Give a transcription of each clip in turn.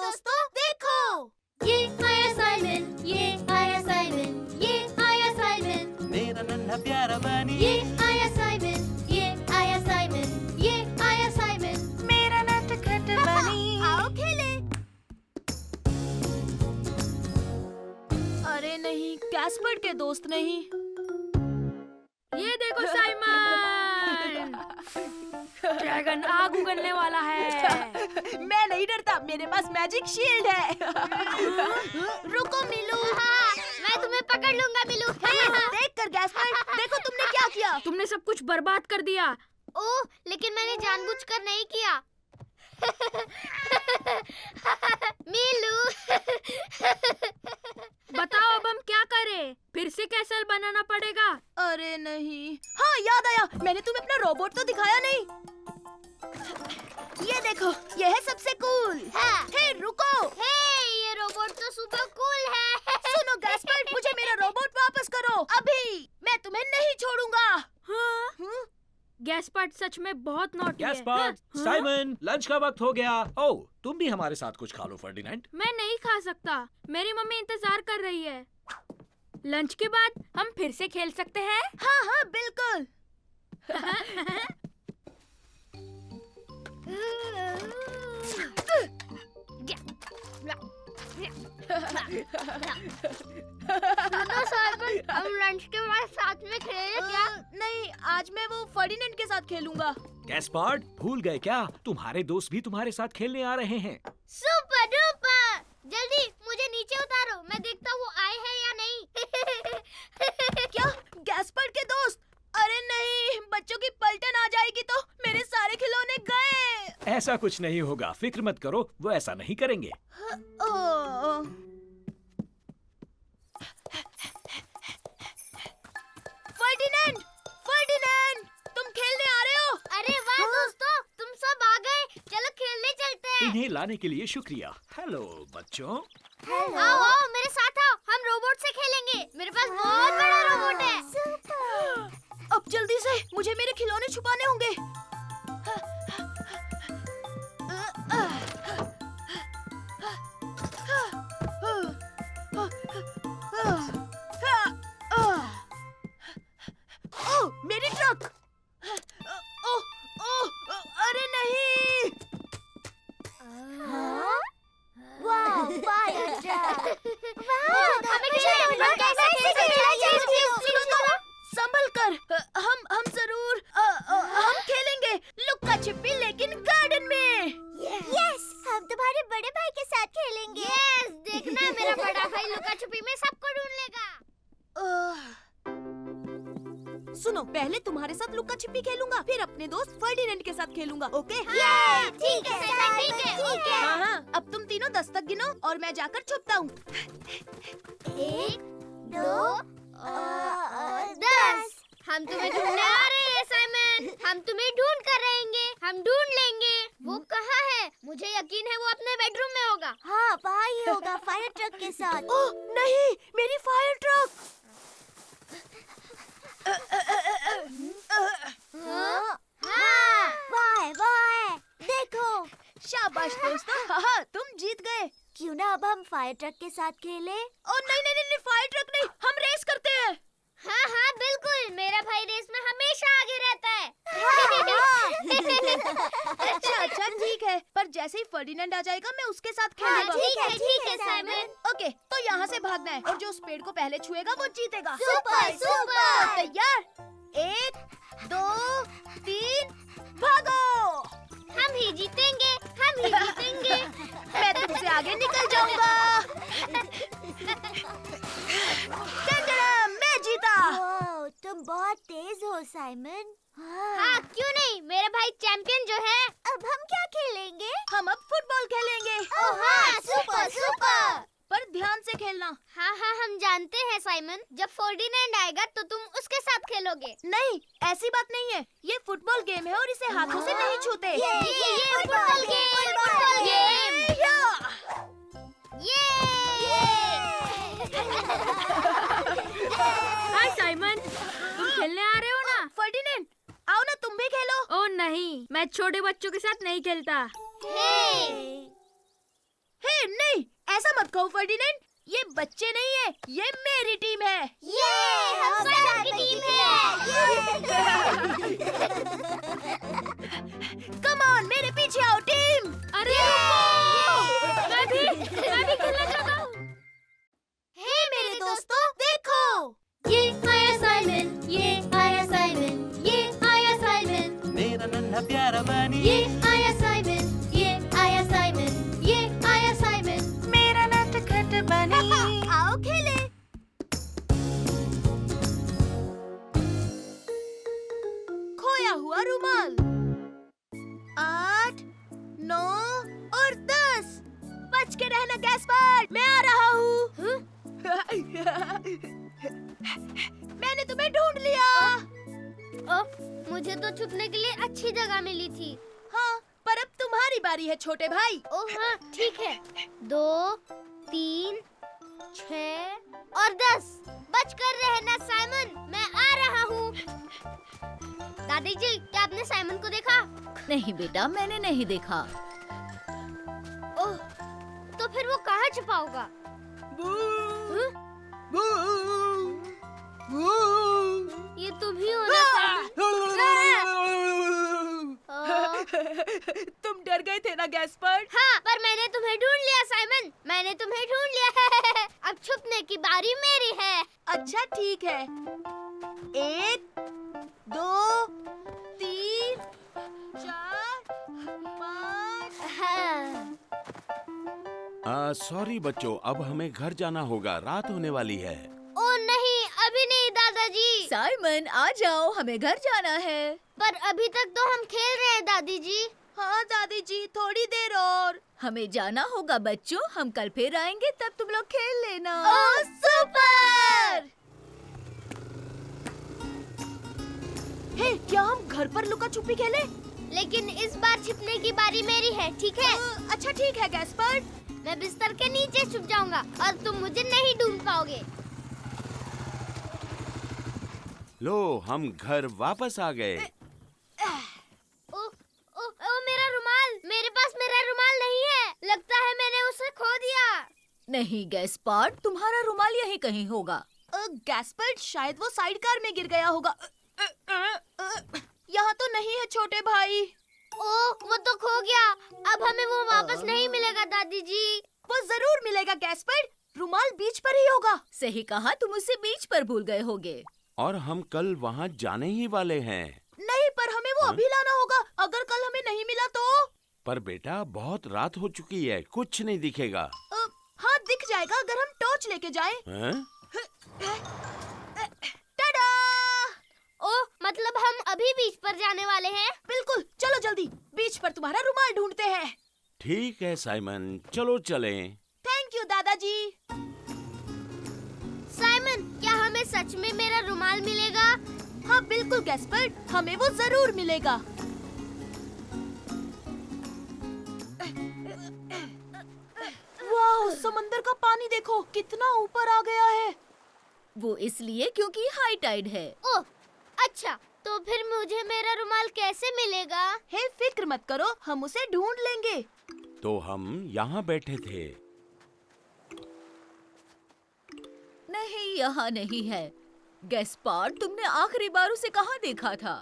दोस्तों देखो, ये आया साइमन, ये आया साइमन, ये आया साइमन, मेरा नन्हा प्यारा बनी। ये आया साइमन, ये आया साइमन, ये आया साइमन, मेरा नटखट बनी। आओ खेले। अरे नहीं, कैस्पर्ड के दोस्त नहीं। ये देखो साइमन, ड्रैगन आग उगलने वाला है। मैं नहीं डरता, मेरे पास मैजिक शील्ड है। रुको मिलू। मैं तुम्हें पकड़ लूंगा मिलू। देख कर कैस्पर्ड, देखो तुमने क्या किया। तुमने सब कुछ बर्बाद कर दिया। ओह, लेकिन मैंने जानबूझकर नहीं किया। मिलू। बताओ अब हम क्या करें? फिर से कैसल बनाना पड़ेगा। अरे नहीं, हाँ याद आया, मैंने तुम्हें अपना रोबोट तो दिखाया नहीं। ये देखो, ये है सबसे कूल। हे रुको। हे, ये रोबोट तो सुपर कूल है। सुनो कैस्पर्ड, मुझे मेरा रोबोट वापस करो अभी। मैं तुम्हें नहीं छोड़ूंगा। हाँ? गैस्पर्ड सच में बहुत नॉटी है। गैस्पर्ड, हाँ? साइमन, लंच का वक्त हो गया। ओह, तुम भी हमारे साथ कुछ खा लो फर्डिनेंड। मैं नहीं खा सकता, मेरी मम्मी इंतजार कर रही है। लंच के बाद हम फिर से खेल सकते हैं। हाँ हाँ बिल्कुल। सुनो साइमन, हम लंच के बाद साथ में खेलें क्या? नहीं, आज मैं वो फर्डिनेंड के साथ खेलूंगा। गैस्पर्ड, भूल गए क्या? तुम्हारे दोस्त भी तुम्हारे साथ खेलने आ रहे हैं। Super duper! जल्दी मुझे नीचे उतारो, मैं देखता हूँ वो आए हैं या नहीं। क्या? गैस्पर्ड के दोस्त? अरे नहीं, बच्चों की पलटन आ जाएगी तो मेरे सारे खिलौने गए। ऐसा कुछ नहीं होगा, फिक्र मत करो, वो ऐसा नहीं करेंगे। ओह। फर्डिनेंड, फर्डिनेंड, तुम खेलने आ रहे हो? अरे वाह दोस्तों, तुम सब आ गए। चलो खेलने चलते हैं। इन्हें लाने के लिए शुक्रिया। हेलो बच्चों। आओ आओ मेरे साथ आओ, हम रोबोट से खेलेंगे। मेरे पास बहुत बड़ा रोबोट है। अब जल्दी से, मुझे मेरे खिलौने छुपाने होंगे। ओह, मेरी ट्रक! ओह, ओह, अरे नहीं! वाह, फायर ट्रक। हमें कैसे सुनो तो, संभल कर। हम जरूर हम खेलेंगे लुक्का छिपी, लेकिन गार्डन में। यस, हम तुम्हारे बड़े भाई के साथ खेलेंगे। यस, देखना मेरा बड़ा भाई लुका छुपी में सबको ढूंढ लेगा। सुनो, पहले तुम्हारे साथ लुक्का छिपी खेलूंगा, फिर अपने दोस्त फर्डिनेंड के साथ खेलूंगा। ओके? ठीक है साइमन, ठीक है। हाँ हाँ, अब तुम तीनों 10 तक गिनो और मैं जाकर छुपता हूँ। 1, 2, 10। हम तुम्हें ढूंढने आ रहे हैं साइमन, हम तुम्हें ढूंढ कर रहेंगे, हम ढूंढ लेंगे। वो कहाँ है? मुझे यकीन है वो अपने बेडरूम में होगा। हाँ, वहाँ ही होगा फायर ट्रक के साथ। ओह नहीं, मेरी फायर ट्रक! हाँ, वाह वाह, देखो। शाबाश दोस्तों, हाँ तुम जीत गए। क्यों ना अब हम फायर ट्रक के साथ खेलें? ओ नहीं नहीं नहीं, फायर ट्रक नहीं, हम रेस करते हैं। हाँ हाँ बिल्कुल, मेरा भाई रेस में हमेशा आगे रहता है। अच्छा ठीक है, पर जैसे ही फर्डिनेंड आ जाएगा मैं उसके साथ खेलूंगा। ठीक है साइमन। ओके, तो यहाँ से भागना है और जो उस पेड़ को पहले छुएगा वो जीतेगा। Super super. तैयार? 1, 2, 3, भागो! हम ही जीतेंगे, हम ही जीतेंगे। मैं तुमसे आगे निकल जाऊंगा। मैं जीता। ओह, तुम बहुत तेज हो साइमन। हाँ क्यों नहीं, मेरा भाई चैंपियन जो है। अब हम क्या खेलेंगे? हम अब फुटबॉल खेलेंगे। ओह हाँ, सुपर सुपर। पर ध्यान से खेलना। हाँ हाँ हम जानते हैं साइमन, जब फर्डिनेंड आएगा तो तुम उसके साथ खेलोगे। नहीं, ऐसी बात नहीं है, ये फुटबॉल गेम है और इसे हाथों से नहीं छूते। ये फुटबॉल गेम। हाय साइमन, तुम खेलने आ रहे हो ना? फर्डिनेंड, आओ ना तुम भी खेलो। ओ नहीं, मैं छोटे बच्चों के साथ नहीं खेलता। हे मत कहो फर्डिनेंड, ये बच्चे नहीं है, ये मेरी टीम है। ये हम साइमन की टीम है। कम ऑन, मेरे पीछे आओ टीम। अरे रुको! मैं भी खेलना चाहता हूँ। हे मेरे दोस्तों, देखो ये आया साइमन, ये आया साइमन, ये आया साइमन, मेरा नन्हा प्यारा बनी, ये आया साइमन, ये आया साइमन, ये आया साइमन। मेरा नटखट बनी। आओ खेले। खोया हुआ रुमाल। 8, 9 और 10। बच के रहना गैस्पर्ड, मैं आ रहा हूँ। मैंने तुम्हें ढूंढ लिया। मुझे तो छुपने के लिए अच्छी जगह मिली थी। हाँ, पर अब तुम्हारी बारी है छोटे भाई। ओह हाँ, ठीक है। 2, 3, 6 और 10। बच कर रहना साइमन, मैं आ रहा हूँ। दादी जी, क्या आपने साइमन को देखा? नहीं बेटा, मैंने नहीं देखा। ओह, तो फिर वो कहाँ छुपा होगा? ये तुम ही हो ना साइमन? तुम डर गए थे ना गैस्पर्ड? हाँ, पर मैंने तुम्हें ढूंढ लिया साइमन, मैंने तुम्हें ढूंढ लिया। अब छुपने की बारी मेरी है। अच्छा ठीक है। 1, 2, 3, 4, 5। हाँ। सॉरी बच्चों, अब हमें घर जाना होगा, रात होने वाली है। ओ नहीं, अभी नहीं दादाजी। साइमन आ जाओ, हमें घर जाना है। पर अभी तक तो हम खेल रहे हैं दादी जी। हाँ दादी जी, थोड़ी देर और। हमें जाना होगा बच्चों, हम कल फिर आएंगे, तब तुम लोग खेल लेना। ओह सुपर! हे, क्या हम घर पर लुका छुपी खेले? लेकिन इस बार छिपने की बारी मेरी है, ठीक है? अच्छा ठीक है गैस्पर्ड। मैं बिस्तर के नीचे छुप जाऊंगा और तुम मुझे नहीं ढूंढ पाओगे। लो, हम घर वापस आ गए। ओ, ओ, ओ मेरा रुमाल, मेरे पास मेरा रुमाल नहीं है। लगता है मैंने उसे खो दिया। नहीं गैस्पर्ड, तुम्हारा रुमाल यहीं कहीं होगा। गैस्पर्ड, शायद वो साइड कार में गिर गया होगा। यहाँ तो नहीं है छोटे भाई। ओह, वो तो खो गया। अब हमें वो वापस नहीं मिलेगा दादी जी। वो जरूर मिलेगा गैस्पर्ड, रुमाल बीच पर ही होगा। सही कहा, तुम उसे बीच पर भूल गए होगे। और हम कल वहाँ जाने ही वाले हैं। नहीं, पर हमें वो अभी लाना होगा। अगर कल हमें नहीं मिला तो? पर बेटा, बहुत रात हो चुकी है, कुछ नहीं दिखेगा। हाँ, दिख जाएगा अगर हम टॉर्च लेके जाएं। हैं? टाडा! ओह, मतलब हम अभी बीच पर जाने वाले हैं? बिल्कुल, चलो जल्दी, बीच पर तुम्हारा रुमाल ढूंढते हैं। ठीक है साइमन, चलो चलें। थैंक यू दादाजी। साइमन, क्या हमें सच में मेरा रुमाल मिलेगा? हाँ बिल्कुल गैस्पर्ड, हमें वो जरूर मिलेगा। वाह, समंदर का पानी देखो, कितना ऊपर आ गया है। वो इसलिए क्योंकि हाई टाइड है। ओह, अच्छा, तो फिर मुझे मेरा रुमाल कैसे मिलेगा? हे, फिक्र मत करो, हम उसे ढूंढ लेंगे। तो हम यहाँ बैठे थे। नहीं, यहाँ नहीं है। गैस्पर्ड, तुमने आखिरी बार उसे कहाँ देखा था?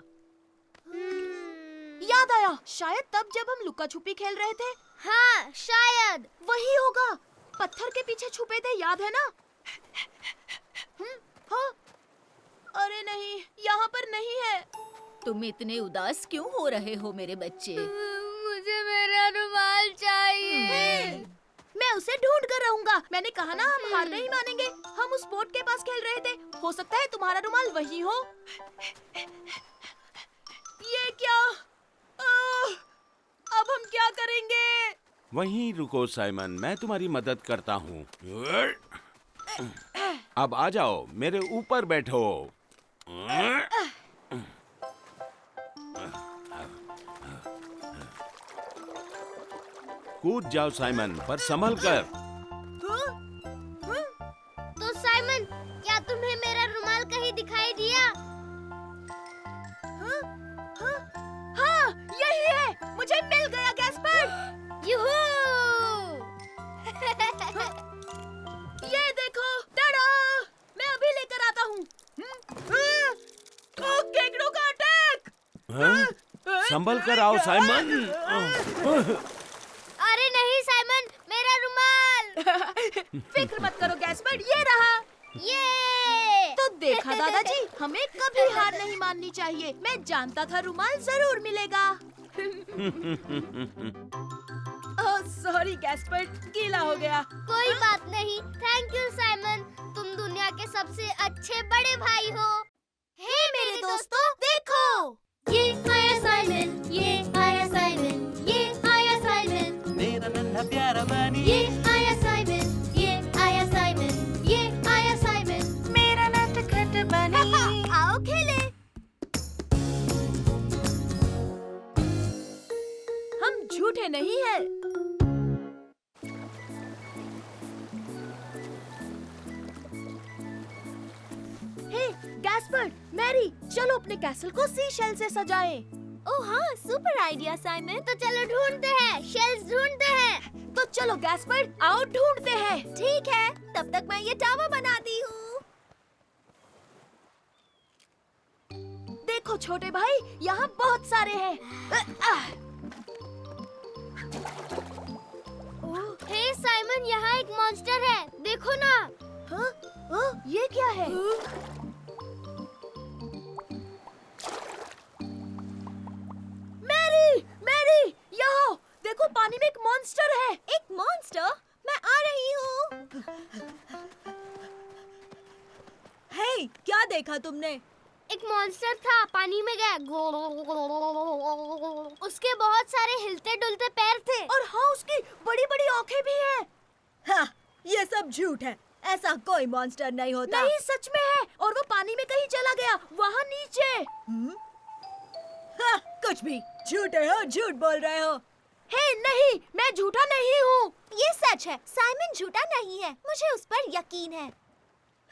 याद आया, शायद तब जब हम लुका छुपी खेल रहे थे। हाँ, शायद वही होगा, पत्थर के पीछे छुपे थे, याद है ना? हाँ। अरे नहीं, यहाँ पर नहीं है। तुम इतने उदास क्यों हो रहे हो मेरे बच्चे? मुझे मेरा रुमाल चाहिए। मैं उसे ढूंढ कर रहूंगा। मैंने कहा ना, हम हार नहीं मानेंगे। हम उस बोट के पास खेल रहे थे, हो सकता है तुम्हारा रुमाल वही हो। ये क्या? अब हम क्या करेंगे? वहीं रुको साइमन, मैं तुम्हारी मदद करता हूँ। अब आ जाओ, मेरे ऊपर बैठो। कूद जाओ साइमन, पर संभल कर। तो साइमन, क्या तुम्हें मेरा रुमाल कहीं दिखाई दिया? हाँ, यही है। मुझे मिल गया गैस्पर्ड। यूहू! संभल कर आओ साइमन। अरे नहीं साइमन, मेरा रुमाल। फिक्र मत करो गैस्पर्ड, ये रहा। ये तो देखा दादाजी, हमें कभी हार नहीं माननी चाहिए। मैं जानता था रुमाल जरूर मिलेगा। ओह सॉरी गैस्पर्ड, गीला हो गया। कोई बात नहीं। थैंक यू साइमन, तुम दुनिया के सबसे अच्छे बड़े भाई हो। हे मेरे दोस्तों, देखो ये आया साइमन, ये आया साइमन, ये आया साइमन, मेरा नन्हा प्यारा बनी, ये आया साइमन, ये आया साइमन, ये आया साइमन। मेरा नटखट बनी। आओ खेले। हम झूठे नहीं हैं। हे गैस्पर्ड, मैरी, चलो अपने कैसल को सी शेल से सजाएं। ओह हाँ, सुपर आइडिया साइमन। तो चलो ढूंढते हैं, शेल्स ढूंढते हैं। तो चलो गैस्पर्ड, आओ ढूंढते हैं। ठीक है, तब तक मैं ये टावर बनाती हूँ। देखो छोटे भाई, यहाँ बहुत सारे हैं। हे साइमन, यहाँ एक मॉन्स्टर है, देखो ना। हाँ? हाँ, ये क्या है? मैरी, मैरी, यहाँ देखो, पानी में एक मॉन्स्टर है। एक मॉन्स्टर? मैं आ रही हूँ। हे, क्या देखा तुमने? एक मॉन्स्टर था, पानी में गया। उसके बहुत सारे हिलते डुलते पैर थे। और हाँ, उसकी बड़ी बड़ी आंखें भी हैं। हाँ, ये सब झूठ है। ऐसा कोई मॉन्स्टर नहीं होता। नहीं, सच में है। और वो पानी में कहीं चला गया, वहाँ नीचे। हाँ, कुछ भी। झूठे हो, झूठ बोल रहे हो। हे नहीं, मैं झूठा नहीं हूँ। ये सच है, साइमन झूठा नहीं है। मुझे उस पर यकीन है।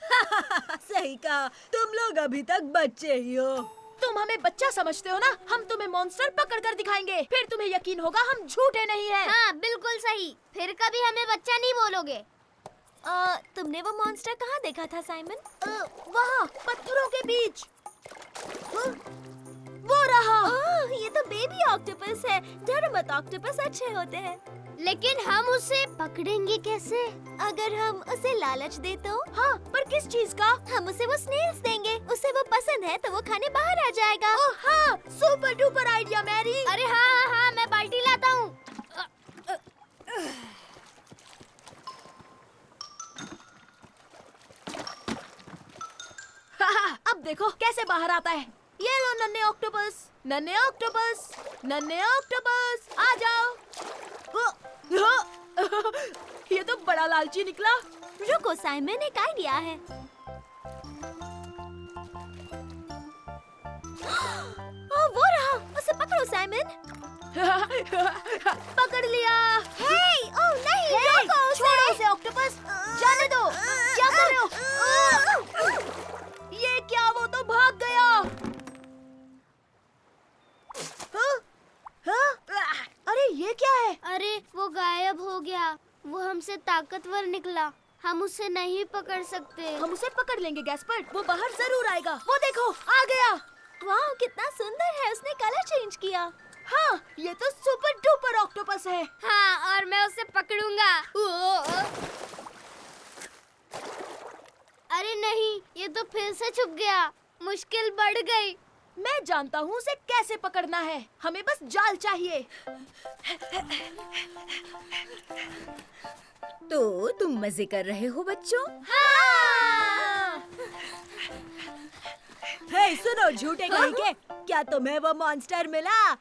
सही कहा, तुम लोग अभी तक बच्चे ही हो। तुम हमें बच्चा समझते हो ना? हम तुम्हें मॉन्स्टर पकड़ कर दिखाएंगे, फिर तुम्हें यकीन होगा हम झूठे नहीं हैं। हाँ, बिल्कुल सही। फिर कभी हमें बच्चा नहीं बोलोगे। तुमने वो मॉन्स्टर कहाँ देखा था साइमन? वहाँ पत्थरों के बीच। वो रहा। ये तो बेबी ऑक्टोपस है। डरो मत, ऑक्टोपस अच्छे होते हैं। लेकिन हम उसे पकड़ेंगे कैसे? अगर हम उसे लालच दे तो? हाँ, पर किस चीज का? हम उसे वो स्नेल्स देंगे। उसे वो पसंद है तो वो खाने बाहर आ जाएगा। ओह हाँ, सुपर डुपर आइडिया मैरी। अरे हाँ हाँ हाँ, मैं बाल्टी लाता हूँ। अब देखो कैसे बाहर आता है। ये लो नन्हे ऑक्टोपस, नन्हे ऑक्टोपस, नन्हे ऑक्टोपस, आ जाओ। ये तो बड़ा लालची निकला। रुको साइमन, एक आइडिया है। वो रहा, उसे पकड़ो साइमन। पकड़ लिया। हे, ओह नहीं, रोको उसे। छोड़ो उसे ऑक्टोपस, जाने दो। क्या कर रहे हो? ये क्या, वो तो भाग गया। अरे ये क्या है? अरे वो गायब हो गया। वो हमसे ताकतवर निकला। हम उसे नहीं पकड़ सकते। हम उसे पकड़ लेंगे गैस्पर्ड, वो बाहर जरूर आएगा। वो देखो, आ गया। वाह, कितना सुंदर है। उसने कलर चेंज किया। हाँ, ये तो सुपर डुपर ऑक्टोपस है। हाँ, और मैं उसे पकड़ूंगा। अरे नहीं, ये तो फिर से छुप गया। मुश्किल बढ़ गई। मैं जानता हूँ उसे कैसे पकड़ना है। हमें बस जाल चाहिए। तो तुम मजे कर रहे हो बच्चों? हाँ! हे सुनो झूठे कहीं के, क्या तुम्हें वो मॉन्स्टर मिला?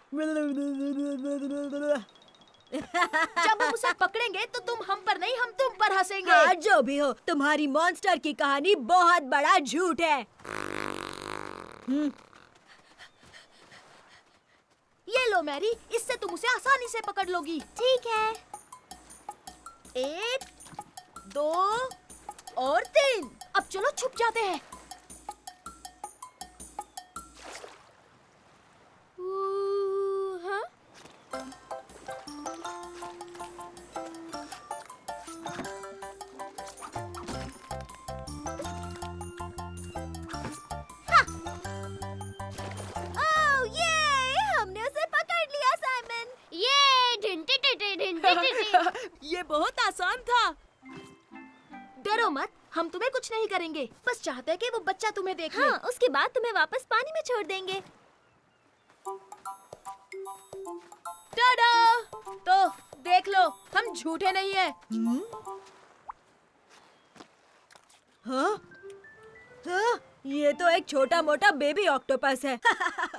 जब हम उसे पकड़ेंगे तो तुम हम पर नहीं, हम तुम पर हंसेंगे। हाँ, जो भी हो, तुम्हारी मॉन्स्टर की कहानी बहुत बड़ा झूठ है। ये लो मैरी, इससे तुम उसे आसानी से पकड़ लोगी। ठीक है। 1, 2 और 3। अब चलो छुप जाते हैं। हाँ? ओह ये, हमने उसे ये बहुत आसान था। डरो मत, हम तुम्हें कुछ नहीं करेंगे। बस चाहते हैं कि वो बच्चा तुम्हें देख ले। हाँ, उसके बाद तुम्हें वापस पानी में छोड़ देंगे। टाडा! तो देख लो, हम झूठे नहीं हैं। हाँ? हाँ? ये तो एक छोटा मोटा बेबी ऑक्टोपस है।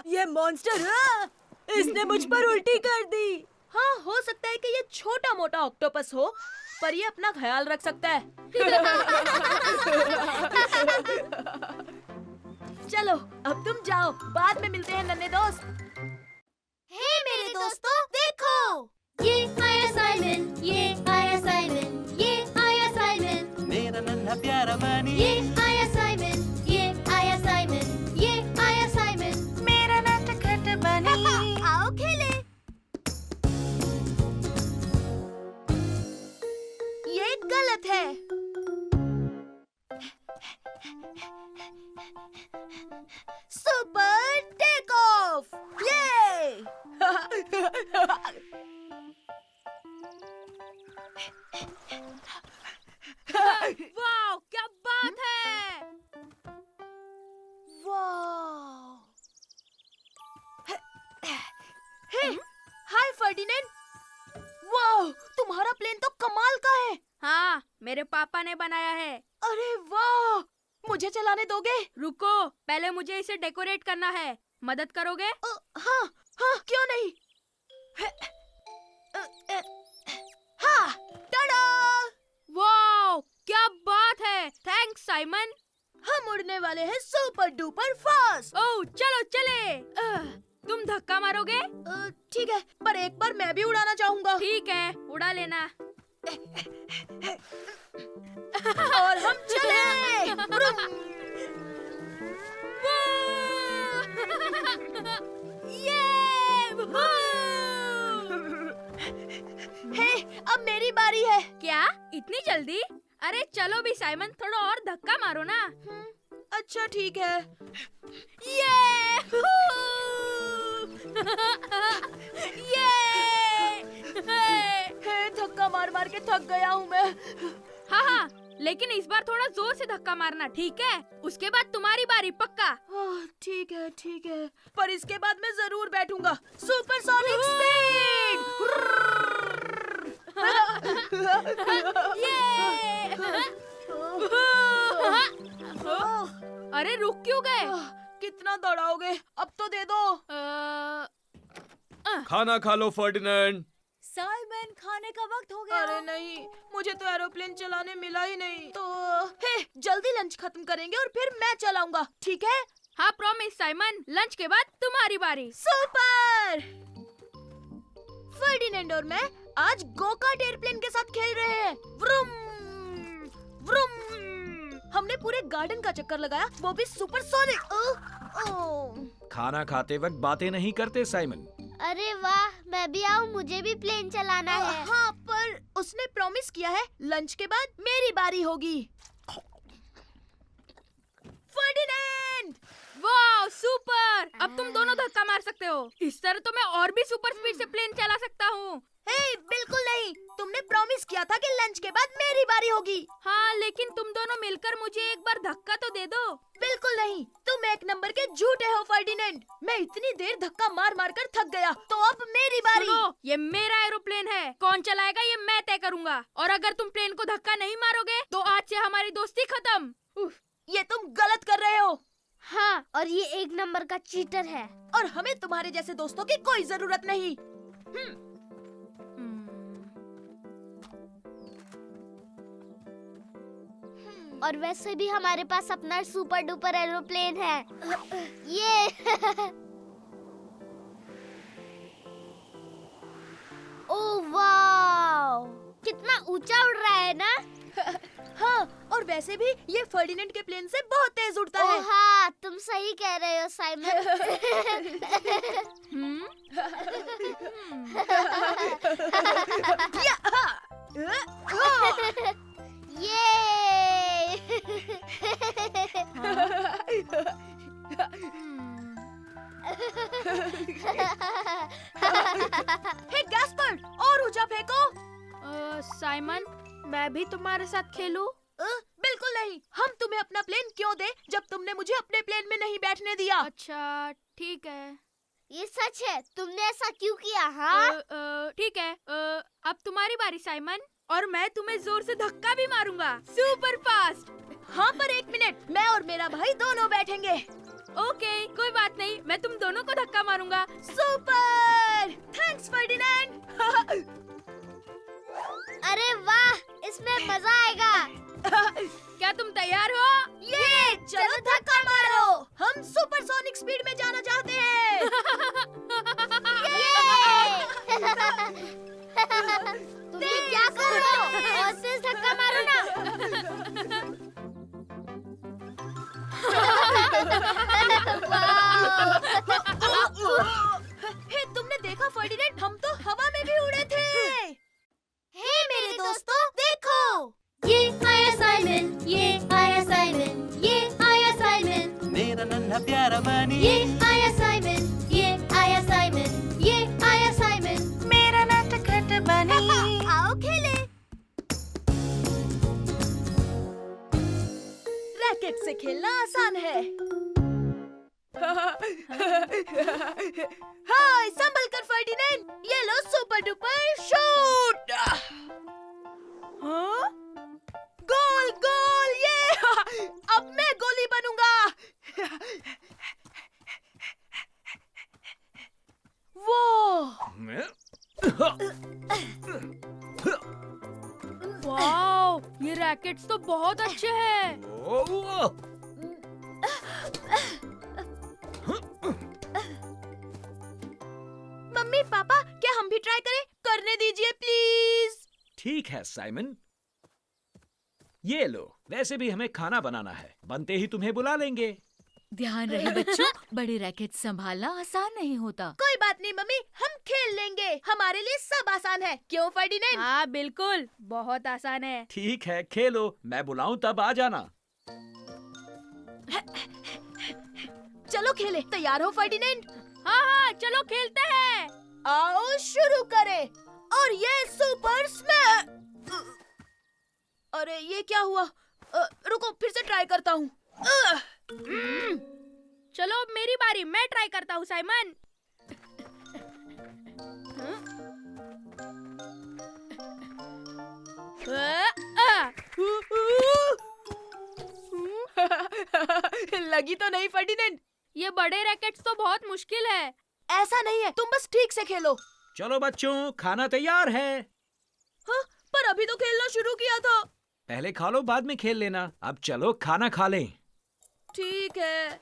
ये मॉन्स्टर, हाँ! इसने मुझ पर उल्टी कर दी। हाँ, हो सकता है कि ये छोटा मोटा ऑक्टोपस हो, पर ये अपना ख्याल रख सकता है। चलो, अब तुम जाओ, बाद में मिलते हैं नन्हे दोस्त। हे मेरे दोस्तों, देखो ये आया साइमन, ये आया साइमन, ये आया साइमन, मेरा नन्हा प्यारा बनी ये आया साइमन, ये आया साइमन, ये आया साइमन। मेरा नटखट बनी आओ खेले। ये गलत है। Super take off! ये! वाह, क्या बात है! वाह! Hey, hi Ferdinand! वाह, तुम्हारा प्लेन तो कमाल का है। हाँ, मेरे पापा ने बनाया है। अरे वाह! मुझे चलाने दोगे? रुको, पहले मुझे इसे डेकोरेट करना है। मदद करोगे? हाँ, हाँ, क्यों नहीं? हाँ, टाडा! वाह, क्या बात है! Thanks Simon. हम उड़ने वाले हैं सुपर डुपर फास्ट। ओह, चलो चले। तुम धक्का मारोगे? ठीक है, पर एक बार मैं भी उड़ाना चाहूंगा। ठीक है, उड़ा लेना। और हम चले। हे, अब मेरी बारी है। क्या इतनी जल्दी? अरे चलो भी साइमन, थोड़ा और धक्का मारो ना। अच्छा ठीक है। ये हे, धक्का मार मार के थक गया हूँ मैं। हाँ हाँ, लेकिन इस बार थोड़ा जोर से धक्का मारना, ठीक है? उसके बाद तुम्हारी बारी, पक्का? ठीक है, ठीक है, पर इसके बाद मैं जरूर बैठूंगा। Supersonic speed! अरे रुक क्यों गए? कितना दौड़ाओगे? अब तो दे दो। खाना खा लो फर्डिनेंड। साइमन, खाने का वक्त हो गया। अरे नहीं, मुझे तो एरोप्लेन चलाने मिला ही नहीं। तो हे, जल्दी लंच खत्म करेंगे और फिर मैं चलाऊंगा, ठीक है? हाँ प्रॉमिस साइमन, लंच के बाद तुम्हारी बारी। सुपर! फर्डिनेंड और मैं आज गो-कार्ट एयरप्लेन के साथ खेल रहे हैं। Vroom vroom. हमने पूरे गार्डन का चक्कर लगाया, वो भी सुपरसोनिक। खाना खाते वक्त बातें नहीं करते साइमन। अरे वाह, मैं भी आऊँ, मुझे भी प्लेन चलाना है। हाँ, पर उसने प्रॉमिस किया है लंच के बाद मेरी बारी होगी। फर्डिनेंड! वाह सुपर! अब तुम दोनों धक्का मार सकते हो। इस तरह तो मैं और भी सुपर स्पीड से प्लेन चला सकता हूँ। हे, बिल्कुल नहीं। तुमने प्रॉमिस किया था कि लंच के बाद मेरी बारी होगी। हाँ, लेकिन तुम दोनों मिलकर मुझे एक बार धक्का तो दे दो। बिल्कुल नहीं, तुम एक नंबर के झूठे हो फर्डिनेंड। मैं इतनी देर धक्का मार मार कर थक गया, तो अब मेरी बारी। सुनो, ये मेरा एरोप्लेन है, कौन चलाएगा ये मैं तय करूँगा। और अगर तुम प्लेन को धक्का नहीं मारोगे तो आज से हमारी दोस्ती खत्म। ये तुम गलत कर रहे हो। हाँ, और ये एक नंबर का चीटर है। और हमें तुम्हारे जैसे दोस्तों की कोई जरूरत नहीं। और वैसे भी हमारे पास अपना सुपर डुपर एरोप्लेन है। ये ओह वाव, कितना ऊंचा उड़ रहा है ना। हाँ, और वैसे भी ये फर्डिनेंड के प्लेन से बहुत तेज उड़ता है। ओह हाँ, तुम सही कह रहे हो साइमन। ये हे गैस्पर, और ऊंचा फेंको। साइमन, मैं भी तुम्हारे साथ खेलूं? बिल्कुल नहीं। हम तुम्हें अपना प्लेन क्यों दे जब तुमने मुझे अपने प्लेन में नहीं बैठने दिया? अच्छा ठीक है। ये सच है, तुमने ऐसा क्यों किया? हाँ, ठीक है। अब तुम्हारी बारी साइमन, और मैं तुम्हें जोर से धक्का भी मारूंगा, सुपर फास्ट। हाँ, पर एक मिनट, मैं और मेरा भाई दोनों बैठेंगे। ओके, कोई बात नहीं, मैं तुम दोनों को धक्का मारूंगा। Super, thanks Ferdinand. अरे वाह, इसमें मजा आएगा। क्या तुम तैयार हो? ये चलो धक्का मारो। हम सुपरसोनिक स्पीड में जाना चाहते हैं। तुम ये क्या कर रहे हो? और तेज धक्का मारो ना। हे, तुमने देखा फर्डिनेंड, हम तो हवा में भी उड़े थे। हे मेरे दोस्तों, देखो, ये आया साइमन, ये आया साइमन, ये आया साइमन, मेरा नन्हा प्यारा बनी ये आया साइमन, ये आया साइमन, ये आया साइमन। मेरा नटखट बनी आओ खेले। रैकेट से खेलना आसान है। हाय, संभल कर फर्डिनेंड, ये लो सुपर डुपर शूट। हाँ? गोल गोल, ये अब मैं गोली बनूंगा। वो वाओ, ये रैकेट्स तो बहुत अच्छे हैं। मम्मी पापा, क्या हम भी ट्राई करें? करने दीजिए प्लीज। ठीक है साइमन, ये लो। वैसे भी हमें खाना बनाना है, बनते ही तुम्हें बुला लेंगे। ध्यान रहे बच्चों, बड़े रैकेट संभालना आसान नहीं होता। कोई बात नहीं मम्मी, हम खेल लेंगे। हमारे लिए सब आसान है, क्यों फर्डिनेंड? हाँ बिल्कुल, बहुत आसान है। ठीक है, खेलो। मैं बुलाऊं तब आ जाना। चलो खेले। तैयार हो फर्डिनेंड? हाँ हाँ, चलो खेलते हैं। आओ शुरू करें। और ये सुपर स्मैश। अरे ये क्या हुआ? रुको, फिर से ट्राई करता हूँ। चलो अब मेरी बारी, मैं ट्राई करता हूँ साइमन। लगी तो नहीं फर्डिनेंड? ये बड़े रैकेट्स तो बहुत मुश्किल है। ऐसा नहीं है, तुम बस ठीक से खेलो। चलो बच्चों, खाना तैयार है। हाँ, पर अभी तो खेलना शुरू किया था। पहले खा लो, बाद में खेल लेना। अब चलो खाना खा लें। ठीक है।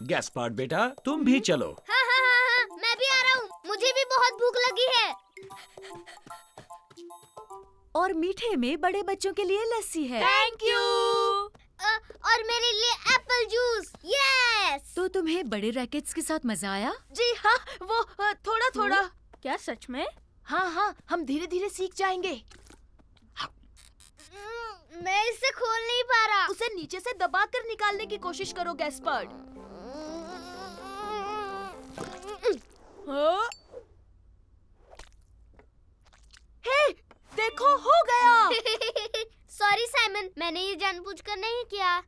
गैस्पार्ड बेटा, तुम भी चलो। हाँ हाँ हाँ हाँ, मैं भी आ रहा हूँ। मुझे भी बहुत भूख लगी है। और मीठे में बड़े बच्चों के लिए लस्सी है। Thank you. और मेरे लिए एप्पल जूस। यस। तो तुम्हें बड़े रैकेट्स के साथ मजा आया? जी हाँ, वो थोड़ा थोड़ा। क्या सच में? हाँ हाँ, हम धीरे धीरे सीख जाएंगे। मैं इसे खोल नहीं पा रहा। उसे नीचे से दबाकर निकालने की कोशिश करो गैस्पर्ड। हाँ? हे, देखो हो गया। सॉरी साइमन, मैंने ये जानबूझकर नहीं किया।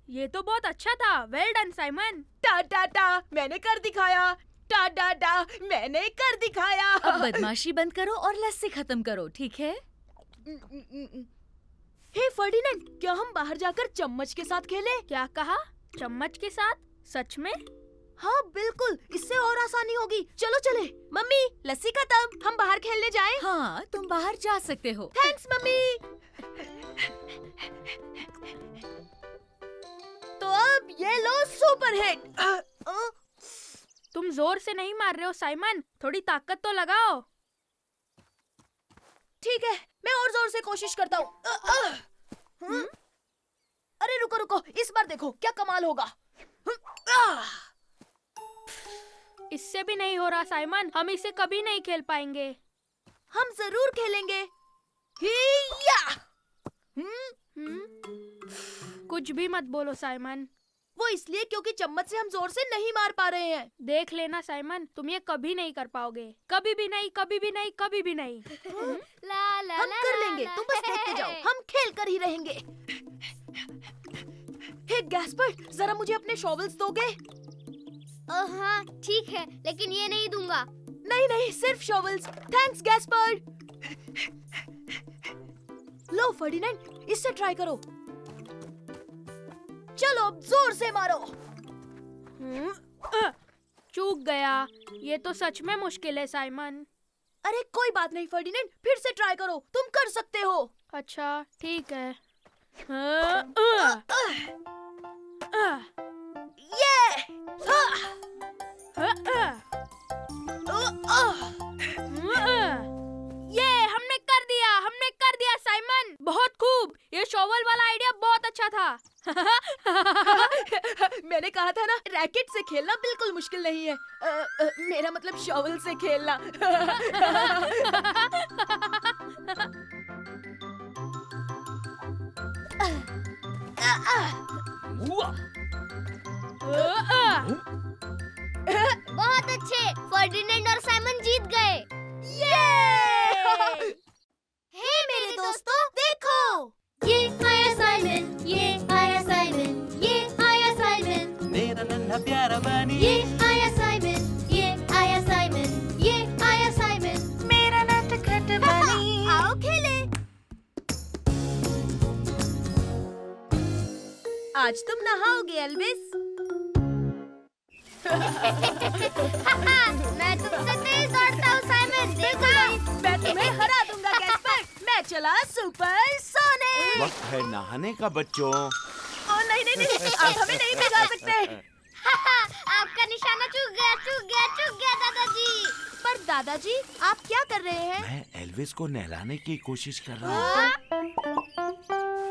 ये तो बहुत अच्छा था। Well done Simon. टा टा टा, मैंने कर दिखाया। टा टा टा, मैंने कर दिखाया। अब बदमाशी बंद करो और लस्सी खत्म करो, ठीक है? हे फर्डिनेंड, क्या हम बाहर जाकर चम्मच के साथ खेलें? क्या कहा? चम्मच के साथ? सच में? हाँ बिल्कुल, इससे और आसानी होगी। चलो चले। मम्मी, लस्सी खत्म, हम बाहर खेलने जाएं? हाँ, तुम बाहर जा सकते हो। Thanks mummy. तो अब ये लो सुपर हिट। तुम जोर से नहीं मार रहे हो साइमन, थोड़ी ताकत तो लगाओ। ठीक है, मैं और जोर से कोशिश करता हूँ। अरे रुको रुको, इस बार देखो क्या कमाल होगा। इससे भी नहीं हो रहा साइमन, हम इसे कभी नहीं खेल पाएंगे। हम जरूर खेलेंगे। हिया! कुछ भी मत बोलो साइमन। वो इसलिए क्योंकि चम्मच से हम जोर से नहीं मार पा रहे हैं। देख लेना साइमन, तुम ये कभी नहीं कर पाओगे। कभी भी नहीं, कभी भी नहीं, कभी भी नहीं। ला ला हम ला कर ला लेंगे, ला। तुम बस देखते जाओ, हम खेल कर ही रहेंगे। हे गैस्पर्ड, जरा मुझे अपने शॉवल्स दोगे? हाँ ठीक है, लेकिन ये नहीं दूंगा। नहीं नहीं, सिर्फ शॉवल्स। Thanks Gaspard. लो फर्डिनेंड, इससे ट्राई करो। चलो अब जोर से मारो। चूक गया। ये तो सच में मुश्किल है साइमन। अरे कोई बात नहीं फर्डिनेंड, फिर से ट्राई करो, तुम कर सकते हो। अच्छा ठीक है। ये ये हमने कर दिया साइमन। बहुत खूब, ये शॉवल वाला आइडिया बहुत अच्छा था। मैंने कहा था ना, रैकेट से खेलना बिल्कुल मुश्किल नहीं है। मेरा मतलब शॉवल से खेलना। बहुत अच्छे, फर्डिनेंड और साइमन जीत गए। हे मेरे दोस्तों, देखो। ये आया साइमन, ये आया साइमन, ये आया साइमन, मेरा नन्हा प्यारा बनी ये आया साइमन, ये आया साइमन, ये आया साइमन। मेरा नटखट बनी। आओ खेले। आज तुम नहाओगे एल्विस। मैं तुमसे तेज दौड़ता हूँ साइमन, देखो। मैं तुम्हें हरा दूंगा गैस्पर्ड। मैं चला सुपर सोनिक। वक्त है नहाने का बच्चों। ओ नहीं नहीं नहीं, आप हमें नहीं बिगाड़ सकते। आपका निशाना चूक गया दादाजी। पर दादाजी, आप क्या कर रहे हैं? मैं एल्विस को नहलाने की कोशिश कर रहा हूँ।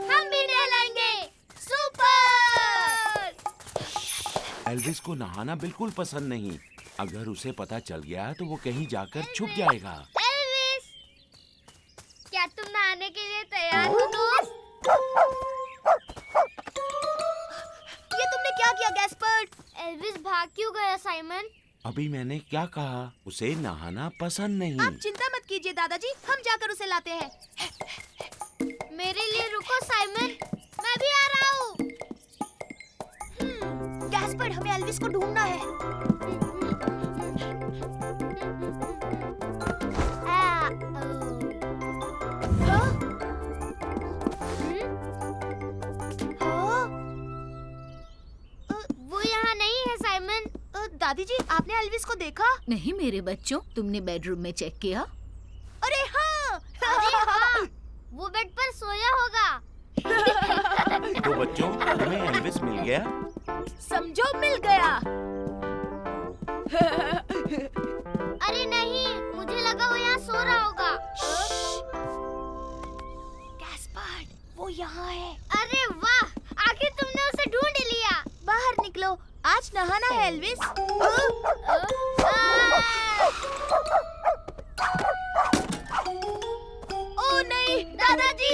हम भी नहलाएंगे। सुपर। एल्विस को नहाना बिल्कुल पसंद नहीं। अगर उसे पता चल गया तो वो कहीं जाकर छुप जाएगा। एल्विस, क्या तुम नहाने के लिए तैयार हो दोस्त? ये तुमने क्या किया गैस्पर्ड? एल्विस भाग क्यों गया साइमन? अभी मैंने क्या कहा? उसे नहाना पसंद नहीं। आप चिंता मत कीजिए दादाजी, हम जाकर उसे लाते हैं। मेरे लिए रुको साइमन, मैं भी आ रहा हूँ। गैस्पर्ड, हमें एल्विस को ढूंढना है। हाँ? हाँ? वो यहाँ नहीं है साइमन। दादी जी, आपने एल्विस को देखा? नहीं मेरे बच्चों, तुमने बेडरूम में चेक किया? अरे हाँ। अरे हाँ, वो बेड पर सोया होगा। तो बच्चों, तुम्हें एल्विस मिल गया? समझो मिल गया। अरे नहीं, मुझे लगा वो यहाँ सो रहा होगा। गैस्पर्ड, वो यहाँ है। अरे वाह, आखिर तुमने उसे ढूंढ लिया। बाहर निकलो, आज नहाना है एल्विस। ओ नहीं, दादाजी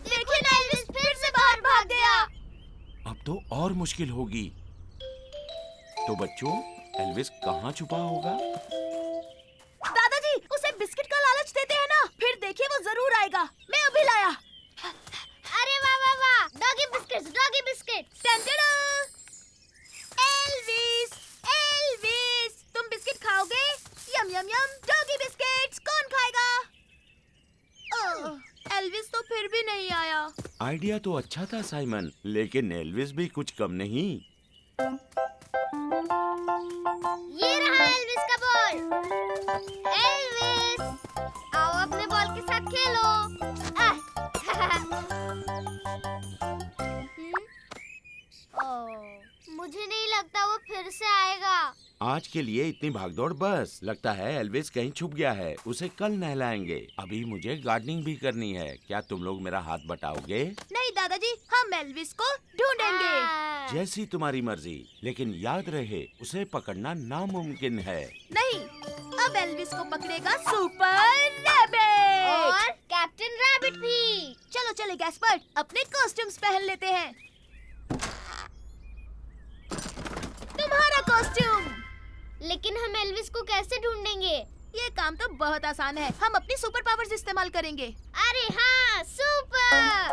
देखिए ना, एल्विस फिर से बाहर भाग गया। अब तो और मुश्किल होगी। तो बच्चों, एल्विस कहाँ छुपा होगा? दादाजी, उसे बिस्किट का लालच देते हैं ना, फिर देखिए वो जरूर आएगा। मैं अभी लाया। अरे वाह वाह वाह, doggy biscuits, doggy biscuits. Elvis, तुम बिस्किट खाओगे? यम यम यम, डॉगी बिस्किट्स। कौन खाएगा? एल्विस तो फिर भी नहीं आया। आइडिया तो अच्छा था साइमन, लेकिन एल्विस भी कुछ कम नहीं। ये रहा एल्विस का बॉल। एल्विस, आओ अपने बॉल के साथ खेलो। मुझे नहीं लगता वो फिर से आएगा। आज के लिए इतनी भागदौड़ बस। लगता है एल्विस कहीं छुप गया है। उसे कल नहलाएंगे। अभी मुझे गार्डनिंग भी करनी है। क्या तुम लोग मेरा हाथ बटाओगे? नहीं दादाजी, हम एल्विस को ढूंढेंगे। जैसी तुम्हारी मर्जी, लेकिन याद रहे उसे पकड़ना नामुमकिन है। नहीं, अब एल्विस को पकड़ेगा सुपर रैबिट। और कैप्टन रैबिट भी। चलो चले गैस्पर्ड, अपने कॉस्ट्यूम्स पहन लेते हैं। कॉस्ट्यूम। लेकिन हम एल्विस को कैसे ढूंढेंगे? ये काम तो बहुत आसान है, हम अपनी सुपर पावर्स इस्तेमाल करेंगे। अरे हाँ, सुपर!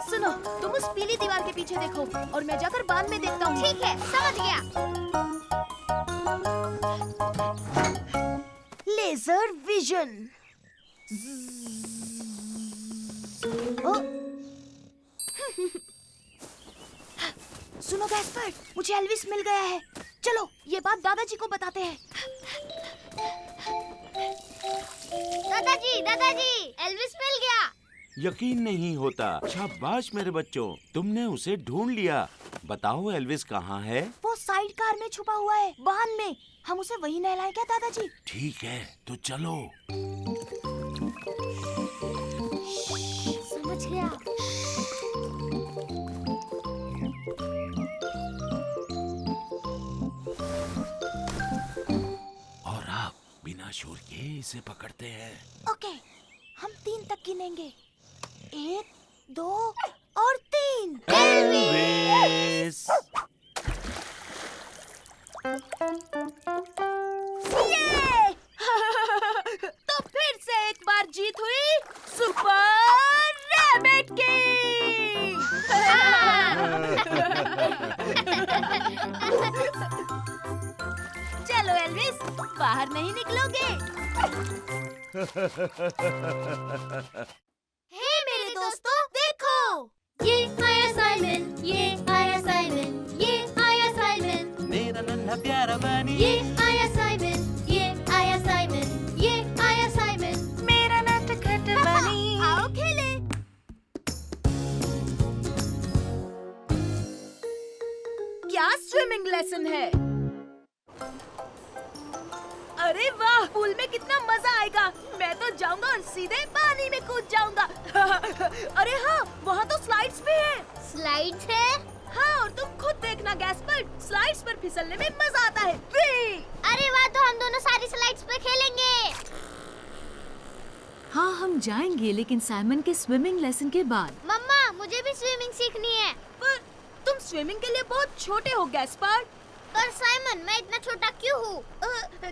सुनो, तुम उस पीली दीवार के पीछे देखो और मैं जाकर बांध में देखता हूँ। ठीक है, समझ गया। Laser vision. सुनो गैस्पर, मुझे एल्विस मिल गया है। चलो ये बात दादाजी को बताते हैं। दादाजी, एल्विस मिल गया। यकीन नहीं होता। शाबाश मेरे बच्चों, तुमने उसे ढूंढ लिया। बताओ एल्विस कहाँ है? वो साइड कार में छुपा हुआ है, वाहन में। हम उसे वहीं नहलाएं क्या दादाजी? ठीक है, तो चलो। समझ गया। और आप बिना शोर के इसे पकड़ते हैं। ओके, हम 3 तक गिनेंगे। 1, 2 और 3। एल्विस! ये! तो फिर से एक बार जीत हुई सुपर रैबिट की। चलो एल्विस, बाहर नहीं निकलोगे। हे मेरे दोस्तों, देखो। ये आया साइमन, ये आया साइमन, ये आया साइमन, मेरा नन्हा प्यारा बनी ये आया साइमन, ये आया साइमन, ये आया साइमन। मेरा नटखट बनी। आओ खेले। क्या स्विमिंग लेसन है? अरे वाह, पूल में कितना मजा आएगा। मैं तो जाऊंगा और सीधे पानी में कूद जाऊंगा। अरे हाँ, वहाँ तो स्लाइड्स भी है। स्लाइड्स है? हाँ, और तुम खुद देखना गैस्पर, स्लाइड्स पर फिसलने में मजा आता है। अरे वाह, तो हम दोनों सारी स्लाइड्स पे खेलेंगे। हाँ हम जाएंगे, लेकिन साइमन के स्विमिंग लेसन के बाद। मम्मा, मुझे भी स्विमिंग सीखनी है। पर तुम स्विमिंग के लिए बहुत छोटे हो गैस्पर। पर साइमन, मैं इतना छोटा क्यों हूँ?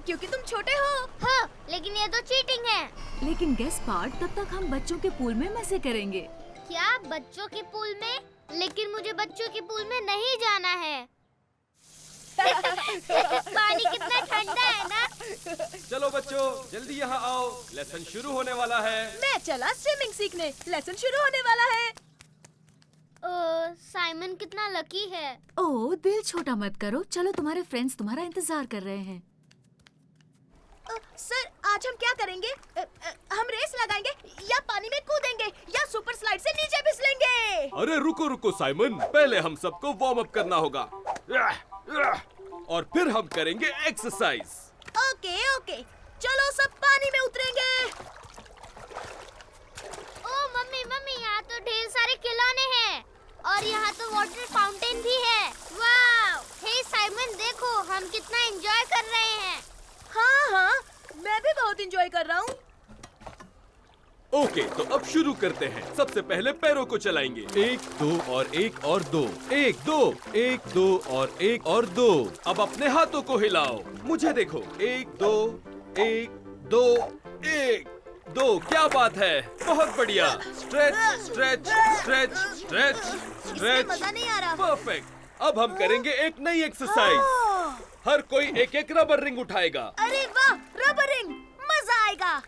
क्योंकि तुम छोटे हो। हाँ, लेकिन ये तो चीटिंग है। लेकिन गेस्ट पार्ट, तब तक हम बच्चों के पूल में मजे करेंगे। क्या बच्चों के पूल में? लेकिन मुझे बच्चों के पूल में नहीं जाना है। पानी कितना ठंडा है ना। चलो बच्चों, जल्दी यहाँ आओ, लेसन शुरू होने वाला है। मैं चला स्विमिंग सीखने, लेसन शुरू होने वाला है। साइमन कितना लकी है। ओह, दिल छोटा मत करो। चलो, तुम्हारे फ्रेंड्स तुम्हारा इंतजार कर रहे हैं। सर, आज हम क्या करेंगे? हम रेस लगाएंगे या पानी में कूदेंगे या सुपर स्लाइड से नीचे फिसलेंगे? अरे रुको रुको साइमन, पहले हम सबको वार्म अप करना होगा और फिर हम करेंगे एक्सरसाइज। ओके ओके, चलो सब पानी में उतरेंगे। ओ मम्मी, यहाँ तो ढेर सारे खिलौने हैं और यहाँ तो वाटर फाउंटेन भी है। वाव! हे साइमन, देखो हम कितना एंजॉय कर रहे हैं। हाँ, मैं भी बहुत एंजॉय कर रहा हूँ। ओके, तो अब शुरू करते हैं। सबसे पहले पैरों को चलाएंगे। 1 2 और 1 और 2, 1 2, 1 2 और 1 और 2। अब अपने हाथों को हिलाओ, मुझे देखो। 1 2 1 2 1 2। क्या बात है, बहुत बढ़िया। स्ट्रेच स्ट्रेच स्ट्रेच स्ट्रेच इसमें स्ट्रेच। मजा नहीं आ रहा। परफेक्ट। अब हम करेंगे एक नई एक्सरसाइज। हर कोई एक एक रबर रिंग उठाएगा। अरे वाह, रबर रिंग, मजा आएगा।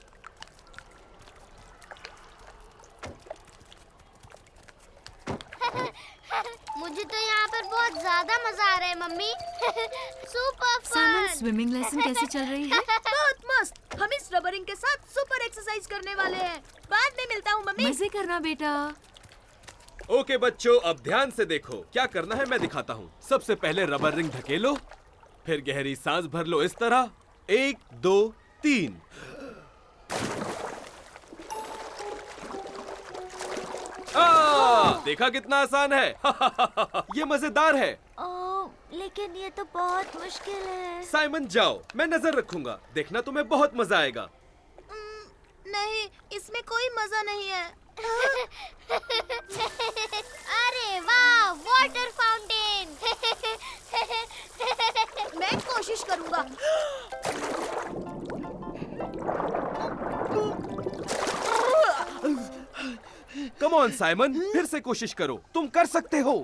मुझे तो यहाँ पर बहुत ज्यादा मजा आ रहा है mummy. Super Simon, fun. Swimming lesson कैसी चल रही है? बहुत मस्त। हम इस रबर रिंग के साथ सुपर एक्सरसाइज करने वाले हैं। बाद में मिलता हूँ मम्मी। मजे करना बेटा। ओके बच्चों, अब ध्यान से देखो। क्या करना है मैं दिखाता हूँ। सबसे पहले रबर रिंग ढकेलो, फिर गहरी सांस भर लो इस तरह। 1 2 3। देखा कितना आसान है। ये मजेदार है। लेकिन ये तो बहुत मुश्किल है। साइमन जाओ, मैं नजर रखूंगा। देखना तुम्हें बहुत मजा आएगा। नहीं, इसमें कोई मजा नहीं है। अरे वाह, वाटर फाउंटेन। मैं कोशिश करूंगा। कम ऑन साइमन, फिर से कोशिश करो, तुम कर सकते हो।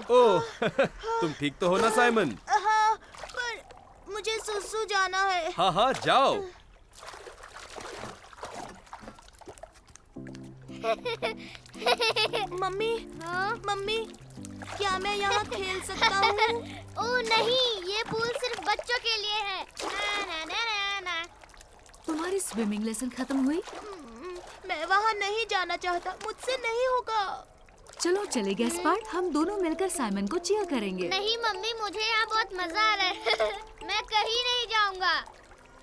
ओह, तुम ठीक तो हो ना साइमन? हाँ, पर मुझे सुसु जाना है। हाँ हाँ, जाओ। मम्मी, हाँ? मम्मी, क्या मैं यहाँ खेल सकता हूँ? ओह नहीं, ये पूल सिर्फ बच्चों के लिए है। ना ना ना ना ना। तुम्हारी स्विमिंग लेसन खत्म हुई? मैं वहाँ नहीं जाना चाहता, मुझसे नहीं होगा। चलो चले गैस्पार्ड, हम दोनों मिलकर साइमन को चीयर करेंगे। नहीं मम्मी, मुझे यहाँ बहुत मजा आ रहा है। मैं कहीं नहीं जाऊँगा।